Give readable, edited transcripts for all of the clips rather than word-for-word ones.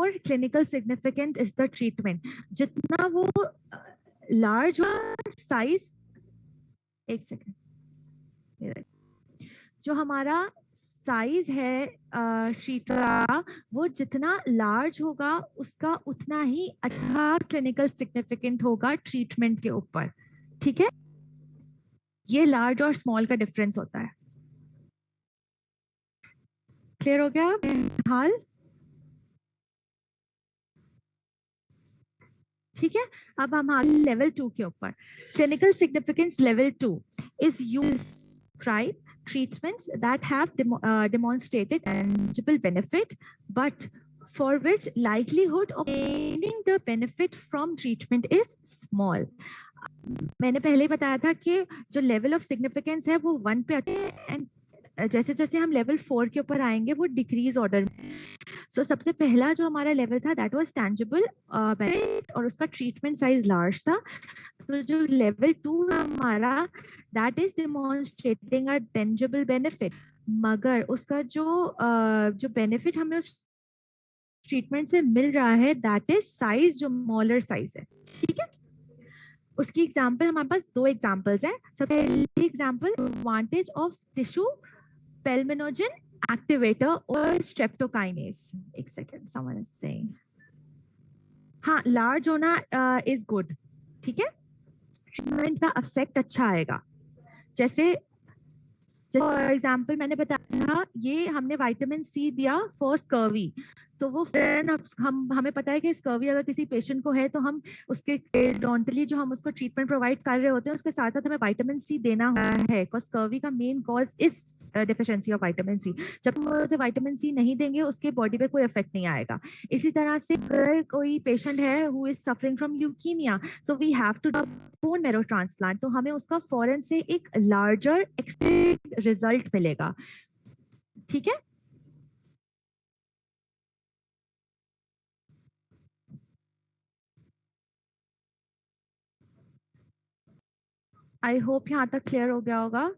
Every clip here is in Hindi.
more clinical significant is the treatment. जितना वो large size, एक सेकेंड, जो हमारा साइज है शीट का, वो जितना लार्ज होगा उसका उतना ही अच्छा क्लिनिकल सिग्निफिकेंट होगा ट्रीटमेंट के ऊपर. ठीक है, ये लार्ज और स्मॉल का डिफरेंस होता है. क्लियर हो गया हाल? ठीक है, अब हम आगे लेवल 2 के ऊपर. Clinical significance level 2 is used describe treatments that have demonstrated tangible benefit, but for which likelihood of gaining the benefit from treatment is small. मैंने पहले बताया था कि जो लेवल ऑफ सिग्निफिकेंस है वो 1 पे आते हैं, एंड जैसे जैसे हम लेवल 4 के ऊपर आएंगे वो डिक्रीज ऑर्डर. सो सबसे पहला जो हमारा लेवल था दैट वाज टैंजिबल बेनिफिट, और उसका ट्रीटमेंट साइज लार्ज था. तो जो लेवल 2 हमारा that is demonstrating a tangible benefit, मगर उसका जो बेनिफिट हमें उस ट्रीटमेंट से मिल रहा है दैट इज साइज, जो स्मॉलर साइज है. ठीक है, उसकी एग्जांपल हमारे पास 2 एग्जांपल्स हैं. सबसे पहली example, advantage of tissue plasminogen activator और स्ट्रेप्टोकाइनेस. एक सेकंड, समवन इज सेइंग हाँ, लार्ज होना इज गुड. ठीक है, ट्रीटमेंट का इफेक्ट अच्छा आएगा. जैसे फॉर एग्जाम्पल मैंने बताया था, ये हमने विटामिन सी दिया फॉर स्कर्वी, तो वो हमें पता है कि स्कर्वी अगर किसी पेशेंट को है तो हम उसके डोंटली जो हम उसको ट्रीटमेंट प्रोवाइड कर रहे होते हैं उसके साथ साथ हमें विटामिन सी देना है, बिकॉज स्कर्वी का main cause is deficiency of vitamin C. जब हम उसे विटामिन सी नहीं देंगे उसके बॉडी पे कोई इफेक्ट नहीं आएगा. इसी तरह से अगर कोई पेशेंट है who is suffering from leukaemia, so we have to bone marrow transplant, तो हमें उसका फौरन से एक लार्जर एक्सपेक्टेड रिजल्ट मिलेगा. ठीक है, आई होप यहाँ तक क्लियर हो गया होगा.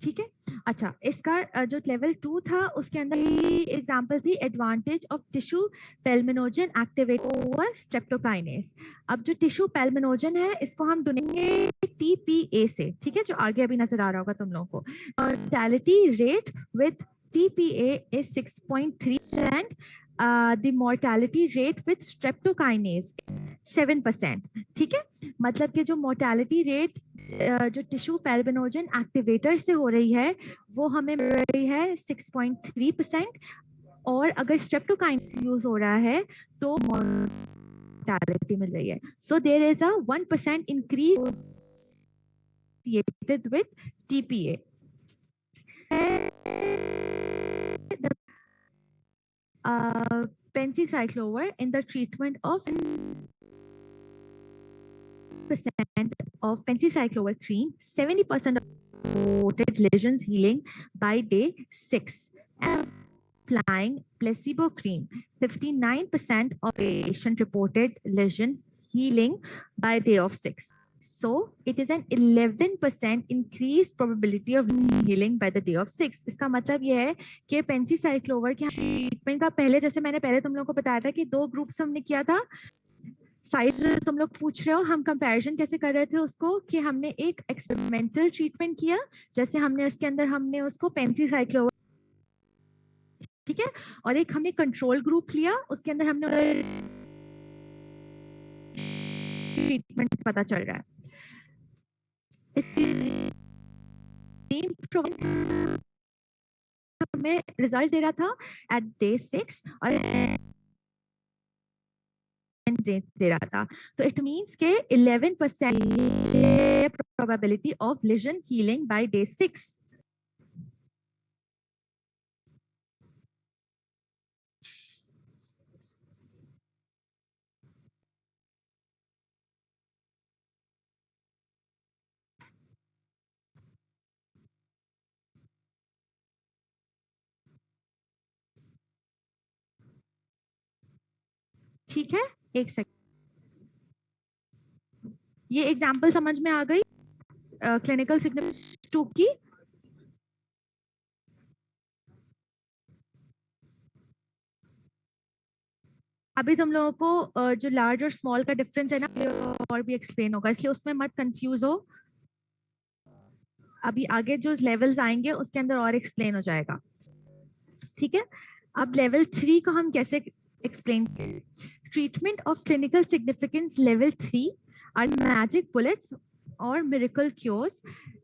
ठीक है, अच्छा, इसका जो लेवल 2 था उसके अंदर एग्जांपल थी advantage of tissue plasminogen activate over streptokinase. अब जो टिश्यू पेल्मिनोजन है इसको हम ढूंढेंगे टीपीए से. ठीक है, जो आगे अभी नजर आ रहा होगा तुम लोगों को. Mortality rate with TPA is 6.3%. The mortality rate with streptokinase 7%. ठीक है, मतलब कि जो मोर्टेलिटी रेट जो टिश्यू पेल्मिनोजन एक्टिवेटर से हो रही है वो हमें मिल रही है 6.3%, और अगर स्ट्रेप्टोकाइनेस यूज हो रहा है तो मोर्टेलिटी मिल रही है. So there is a 1% increase with TPA. Penciclover in the treatment of percent of penciclover cream, 70% of reported lesions healing by day 6. And applying placebo cream, 59% of patient reported lesion healing by day of 6. So it is an 11% increased probability of healing by the day of 6. इसका मतलब ये है कि पेंसिसाइक्लोवर के ट्रीटमेंट का पहले, जैसे मैंने पहले तुम लोगों को बताया था कि 2 ग्रुप्स हमने किया था. साइज तुम लोग पूछ रहे हो, हम कंपैरिजन कैसे कर रहे थे उसको, कि हमने एक एक्सपेरिमेंटल ट्रीटमेंट किया, जैसे हमने इसके अंदर हमने उसको पेंसिसाइक्लोवर, ठीक है, और एक हमने कंट्रोल ग्रुप लिया, उसके अंदर हमने ट्रीटमेंट पता चल रहा है. हमें रिजल्ट दे रहा था एट डे 6 और दे रहा था. तो इट मींस के 11% probability of lesion healing by day 6. ठीक है, एक सेकंड, ये एग्जांपल समझ में आ गई क्लिनिकल सिग्निफिकेंस 2 की. अभी तुम लोगों को जो लार्ज और स्मॉल का डिफरेंस है ना ये और भी एक्सप्लेन होगा, इसलिए उसमें मत कंफ्यूज हो। अभी आगे जो लेवल्स आएंगे उसके अंदर और एक्सप्लेन हो जाएगा, ठीक है। अब लेवल 3 को हम कैसे एक्सप्लेन करें? Treatment of clinical significance level 3 are magic bullets or miracle cures.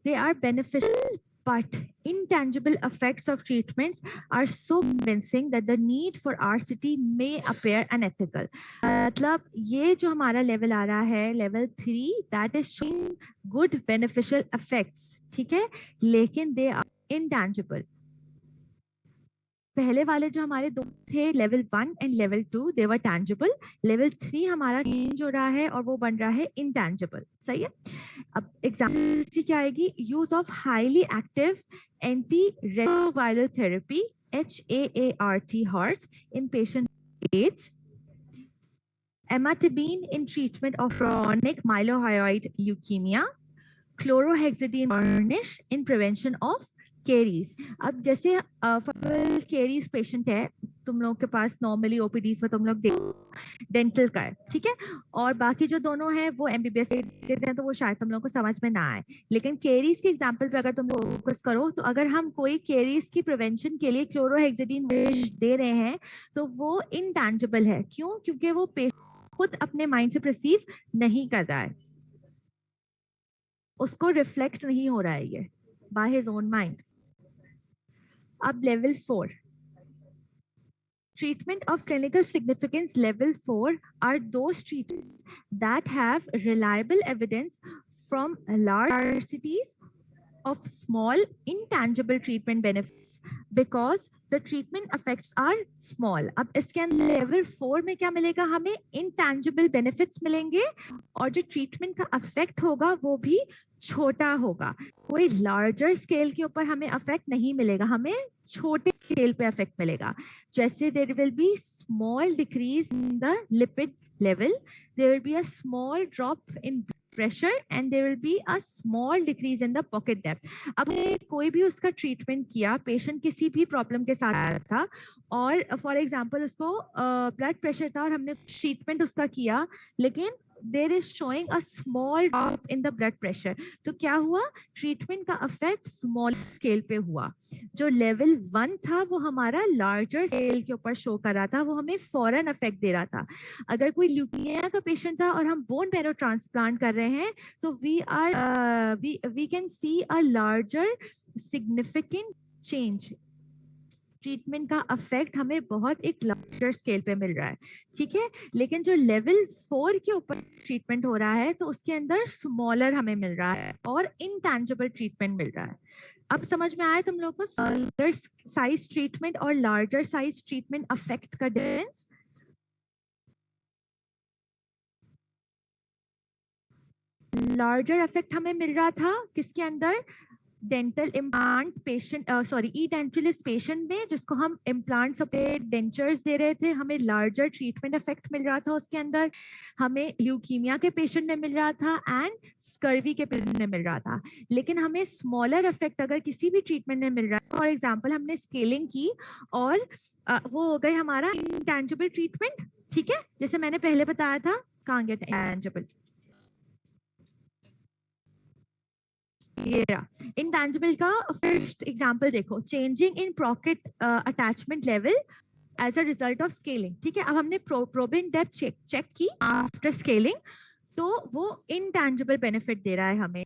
They are beneficial, but intangible effects of treatments are so convincing that the need for RCT may appear unethical. मतलब ये जो हमारा लेवल आ रहा है level 3, that is showing good beneficial effects, ठीक है, लेकिन they are intangible. पहले वाले जो हमारे दो थे level 1 and level 2 they were tangible, level 3 हमारा चेंज हो रहा है और वो बन रहा है इनटैंजिबल, सही है। अब एग्जाम्पल क्या आएगी? Use of highly active anti retroviral therapy HAART HART in patient AIDS, ematibine in treatment of chronic myeloid leukemia, chlorhexidine varnish in prevention of caries. अब जैसे केरीज पेशेंट है तुम लोग के पास, नॉर्मली ओपीडीज में तुम लोग डेंटल का है, ठीक है, और बाकी जो दोनों है वो एमबीबीएस हैं, तो वो शायद तुम लोग को समझ में ना आए, लेकिन केरीज के एग्जांपल पे अगर तुम लोग फोकस करो तो अगर हम कोई केरीज की प्रिवेंशन के लिए क्लोरोहेक्सिडीन दे रहे हैं तो वो इनटैंजिबल है। क्यों? क्योंकि वो खुद अपने माइंड से परसीव नहीं कर रहा है, उसको रिफ्लेक्ट नहीं हो रहा है ये बाय हिज ओन माइंड। अब level 4, treatment of clinical significance level 4 are those treatments that have reliable evidence from large cities of small intangible treatment benefits because the treatment effects are small. अब इसके अंदर लेवल 4 में क्या मिलेगा? हमें intangible benefits मिलेंगे और जो ट्रीटमेंट का अफेक्ट होगा वो भी छोटा होगा, कोई लार्जर स्केल के ऊपर हमें अफेक्ट नहीं मिलेगा, हमें छोटे स्केल पे अफेक्ट मिलेगा। जैसे there will be small decrease in the lipid level, there will be a small drop in pressure and there will be a small decrease in the pocket depth. अब कोई भी उसका ट्रीटमेंट किया, पेशेंट किसी भी प्रॉब्लम के साथ आया था और फॉर एग्जांपल उसको ब्लड प्रेशर था और हमने ट्रीटमेंट उसका किया, लेकिन there is showing a small drop in the blood pressure, तो क्या हुआ? ट्रीटमेंट का इफेक्ट स्मॉल स्केल पे हुआ। जो लेवल 1 था वो हमारा लार्जर स्केल के ऊपर शो कर रहा था, वो हमें फौरन इफेक्ट दे रहा था। अगर कोई ल्यूकेमिया का पेशेंट था और हम बोन मैरो ट्रांसप्लांट कर रहे हैं तो we can see a larger significant change, treatment का इफेक्ट हमें बहुत एक लार्जर स्केल पे मिल रहा है, ठीक है। लेकिन जो लेवल 4 के ऊपर ट्रीटमेंट हो रहा है तो उसके अंदर स्मॉलर हमें मिल रहा है और इनटैंजिबल ट्रीटमेंट मिल रहा है। अब समझ में आया तुम लोग को स्मॉलर साइज ट्रीटमेंट और लार्जर साइज ट्रीटमेंट अफेक्ट का डिफरेंस? लार्जर इफेक्ट हमें मिल रहा था किसके अंदर? डेंटल इम्प्लांट पेशेंट, सॉरी ई डेंटलिस्ट पेशेंट में, जिसको हम इम्प्लांट्स अपने डेंचर्स दे रहे थे, हमें लार्जर ट्रीटमेंट इफेक्ट मिल रहा था उसके अंदर। हमें ल्यूकीमिया के पेशेंट में मिल रहा था एंड स्कर्वी के पेशेंट में मिल रहा था। लेकिन हमें स्मॉलर इफेक्ट अगर किसी भी ट्रीटमेंट में मिल रहा है, फॉर एग्जाम्पल हमने स्केलिंग की और वो हो गए हमारा इंटेंजिबल ट्रीटमेंट, ठीक है, जैसे मैंने पहले बताया था। कहाँ गया इंटेंजिबल? ये रहा इंटेंजिबल का फर्स्ट एग्जांपल देखो, changing in pocket attachment level as a result of scaling, ठीक है। अब हमने प्रोबिन डेप्थ चेक की आफ्टर स्केलिंग, तो वो इनटैंजिबल बेनिफिट दे रहा है हमें।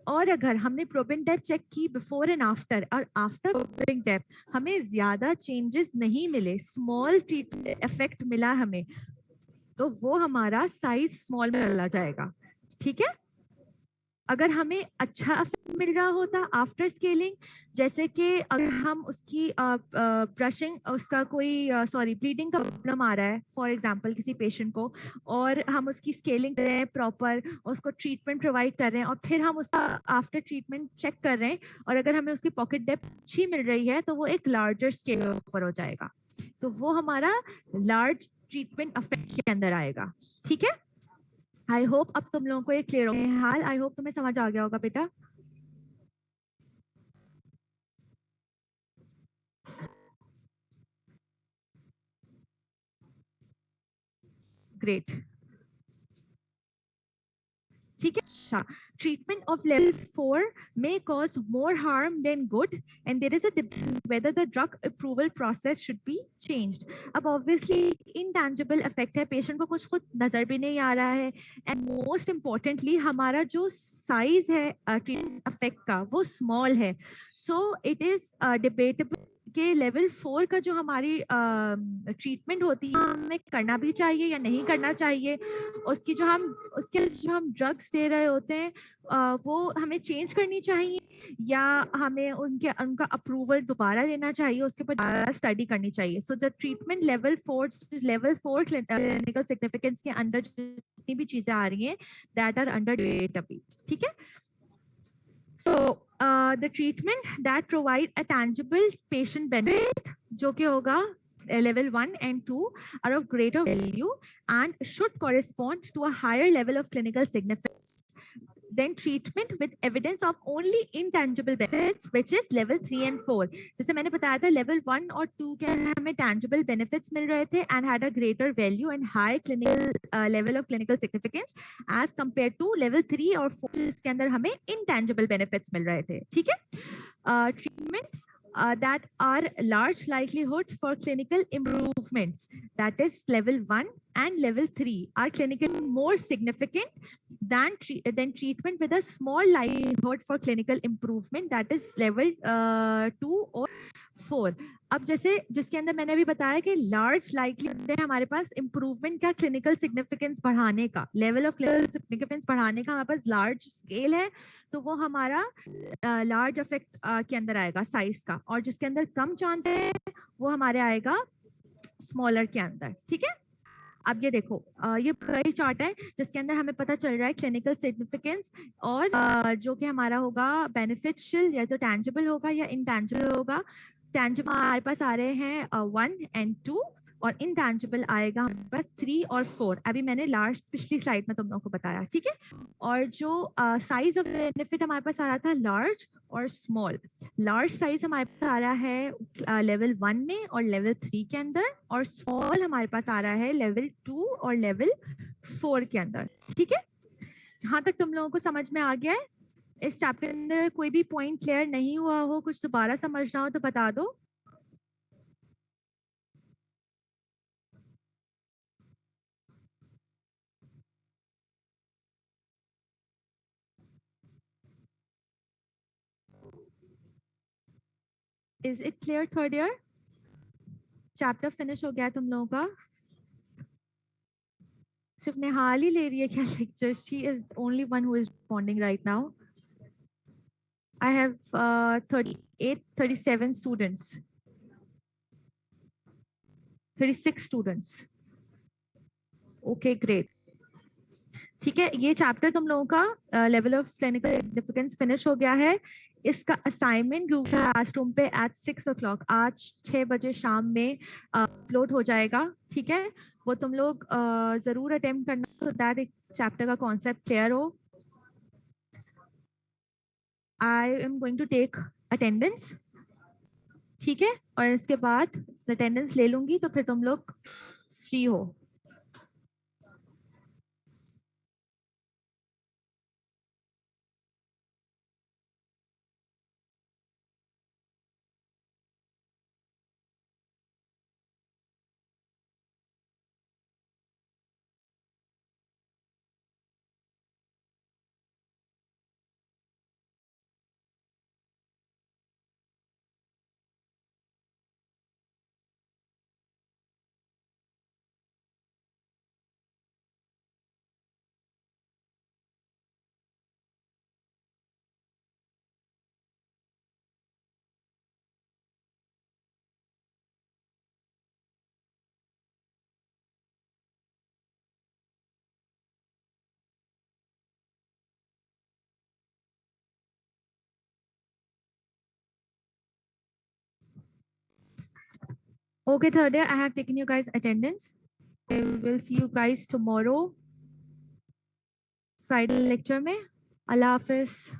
और अगर हमने प्रोबिन डेप्थ चेक की बिफोर एंड आफ्टर, और आफ्टर प्रोबिन डेप्थ हमें ज्यादा चेंजेस नहीं मिले, स्मॉल इफेक्ट मिला हमें, तो वो हमारा साइज स्मॉल में चला जाएगा, ठीक है। अगर हमें अच्छा इफेक्ट मिल रहा होता आफ्टर स्केलिंग, जैसे कि अगर हम उसकी ब्रशिंग, उसका कोई सॉरी ब्लीडिंग का प्रॉब्लम आ रहा है फॉर एग्जांपल किसी पेशेंट को, और हम उसकी स्केलिंग कर रहे हैं प्रॉपर, उसको ट्रीटमेंट प्रोवाइड कर रहे हैं, और फिर हम उसका आफ्टर ट्रीटमेंट चेक कर रहे हैं, और अगर हमें उसकी पॉकेट डेप्थ अच्छी मिल रही है तो वो एक लार्जर स्केल पर हो जाएगा, तो वो हमारा लार्ज ट्रीटमेंट इफेक्ट के अंदर आएगा, ठीक है। आई होप अब तुम लोगों को ये क्लियर हो गया हाल, आई होप तुम्हें समझ आ गया होगा बेटा। great. ठीक है. अच्छा, treatment of level 4 may cause more harm than good, and there is a debate whether the drug approval process should be changed. अब obviously intangible effect है, patient को कुछ खुद नजर भी नहीं आ रहा है, and most importantly हमारा जो size है treatment effect का वो small है, so it is debatable कि लेवल 4 का जो हमारी ट्रीटमेंट होती है हमें करना भी चाहिए या नहीं करना चाहिए. उसके जो हम ड्रग्स दे रहे होते हैं वो हमें चेंज करनी चाहिए या हमें उनका अप्रूवल दोबारा लेना चाहिए, उसके ऊपर दोबारा स्टडी करनी चाहिए. So the treatment level 4 clinical significance के अंडर जितनी भी चीजें आ रही हैं दैट आर अंडर डिबेट अभी. ठीक है. So the treatment that provide a tangible patient benefit जो कि होगा level 1 and 2 are of greater value and should correspond to a higher level of clinical significance than treatment with evidence of only intangible benefits, which is level 3 and 4. जैसे मैंने बताया था level 1 और 2 के हमें tangible benefits मिल रहे थे and had a greater value and high clinical level of clinical significance as compared to level 3 और 4 जिसके अंदर हमें intangible benefits मिल रहे थे. ठीक है. Treatments that are large likelihood for clinical improvements, that is level 1 and level 3, are clinically more significant than treatment with a small likelihood for clinical improvement, that is level 2 or 4. अब जैसे जिसके अंदर मैंने अभी बताया कि लार्ज लाइकलीहुड है हमारे पास इम्प्रूवमेंट का क्लिनिकल सिग्निफिकेंस बढ़ाने का, लेवल ऑफ क्लिनिकल सिग्निफिकेंस बढ़ाने का हमारे पास लार्ज स्केल है, तो वो हमारा लार्ज इफेक्ट के अंदर आएगा साइज का, और जिसके अंदर कम चांस है वो हमारे आएगा स्मॉलर के अंदर. ठीक है. अब ये देखो ये कई चार्ट है जिसके अंदर हमें पता चल रहा है क्लिनिकल सिग्निफिकेंस और जो कि हमारा होगा बेनिफिशियल या तो टैंजिबल होगा या इनटैंजिबल होगा. टैंजिबल हमारे पास आ रहे हैं 1 and 2 और इनटैंजिबल आएगा हमारे पास 3 और 4. अभी मैंने लास्ट पिछली स्लाइड में तुम लोगों को बताया. ठीक है. और जो साइज ऑफ बेनिफिट हमारे पास आ रहा था लार्ज और स्मॉल, लार्ज साइज हमारे पास आ रहा है लेवल 1 में और लेवल 3 के अंदर, और स्मॉल हमारे पास आ रहा है लेवल 2 और लेवल 4 के अंदर. ठीक है. यहाँ तक तुम लोगों को समझ में आ गया है? इस चैप्टर के अंदर कोई भी पॉइंट क्लियर नहीं हुआ हो, कुछ दोबारा समझना हो तो बता दो. Is it clear third year? Chapter finish हो गया तुम लोगों का? सिर्फ निहाल ही ले रही है क्या lecture? She is only one who is responding right now. I have 37 students. 36 students. Okay, great. ठीक है. ये चैप्टर तुम लोगों का level of clinical significance finish हो गया है. इसका असाइनमेंट गूगल क्लासरूम पे एट 6 o'clock आज 6 बजे शाम में अपलोड हो जाएगा. ठीक है. वो तुम लोग जरूर अटेम्प्ट करना सो दैट एक चैप्टर का कॉन्सेप्ट क्लियर हो. I am going to take attendance. ठीक है. और इसके बाद अटेंडेंस ले लूंगी तो फिर तुम लोग फ्री हो. Okay, third year, I have taken you guys attendance. I will see you guys tomorrow, Friday lecture में. Allah Hafiz.